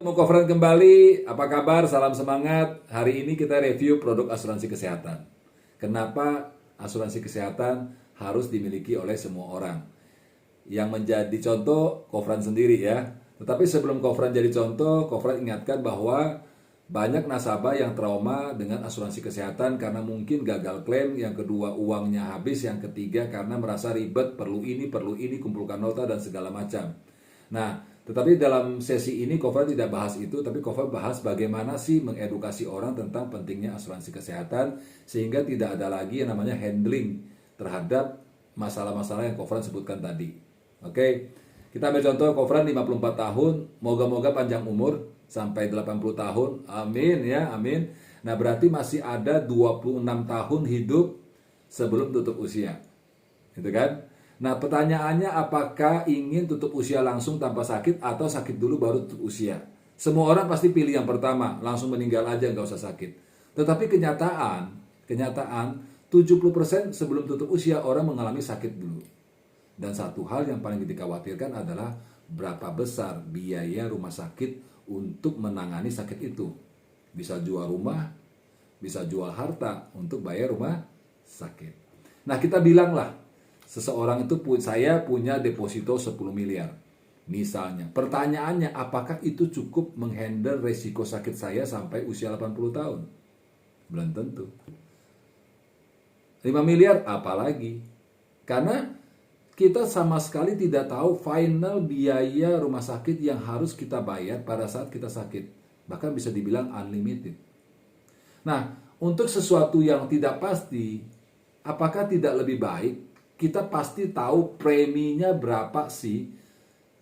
Mau Kofran kembali, apa kabar? Salam semangat. Hari ini kita review produk asuransi kesehatan. Kenapa asuransi kesehatan harus dimiliki oleh semua orang? Yang menjadi contoh Kofran sendiri ya. Tetapi sebelum Kofran jadi contoh, Kofran ingatkan bahwa banyak nasabah yang trauma dengan asuransi kesehatan karena mungkin gagal klaim, yang kedua uangnya habis, yang ketiga karena merasa ribet, perlu ini, kumpulkan nota dan segala macam. Nah, tetapi dalam sesi ini Kofran tidak bahas itu, tapi Kofran bahas bagaimana sih mengedukasi orang tentang pentingnya asuransi kesehatan sehingga tidak ada lagi yang namanya handling terhadap masalah-masalah yang Kofran sebutkan tadi. Oke, kita ambil contoh Kofran 54 tahun, moga-moga panjang umur sampai 80 tahun, amin ya, amin. Nah berarti masih ada 26 tahun hidup sebelum tutup usia, gitu kan? Nah pertanyaannya, apakah ingin tutup usia langsung tanpa sakit atau sakit dulu baru tutup usia? Semua orang pasti pilih yang pertama, langsung meninggal aja nggak usah sakit. Tetapi kenyataan 70% sebelum tutup usia orang mengalami sakit dulu. Dan satu hal yang paling dikhawatirkan adalah berapa besar biaya rumah sakit untuk menangani sakit itu. Bisa jual rumah, bisa jual harta untuk bayar rumah sakit. Nah kita bilanglah, seseorang itu saya punya deposito 10 miliar. Misalnya, pertanyaannya apakah itu cukup menghandle resiko sakit saya sampai usia 80 tahun? Belum tentu. 5 miliar apalagi? Karena kita sama sekali tidak tahu final biaya rumah sakit yang harus kita bayar pada saat kita sakit. Bahkan bisa dibilang unlimited. Nah, untuk sesuatu yang tidak pasti, apakah tidak lebih baik kita pasti tahu preminya berapa sih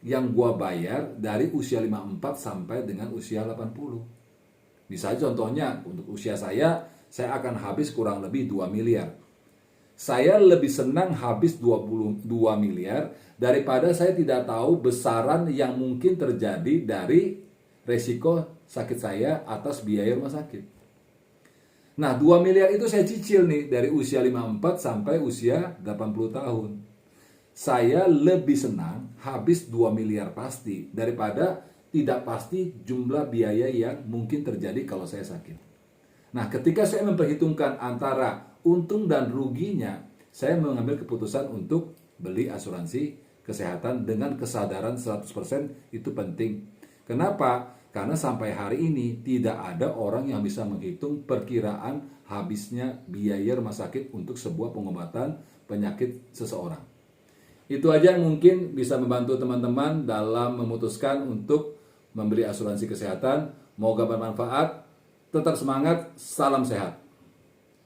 yang gua bayar dari usia 54 sampai dengan usia 80. Misalnya contohnya untuk usia saya akan habis kurang lebih 2 miliar. Saya lebih senang habis 22 miliar daripada saya tidak tahu besaran yang mungkin terjadi dari resiko sakit saya atas biaya rumah sakit. Nah, 2 miliar itu saya cicil nih dari usia 54 sampai usia 80 tahun. Saya lebih senang habis 2 miliar pasti daripada tidak pasti jumlah biaya yang mungkin terjadi kalau saya sakit. Nah, ketika saya memperhitungkan antara untung dan ruginya, saya mengambil keputusan untuk beli asuransi kesehatan dengan kesadaran 100% itu penting. Kenapa? Karena sampai hari ini tidak ada orang yang bisa menghitung perkiraan habisnya biaya rumah sakit untuk sebuah pengobatan penyakit seseorang. Itu aja yang mungkin bisa membantu teman-teman dalam memutuskan untuk membeli asuransi kesehatan. Moga bermanfaat. Tetap semangat, salam sehat.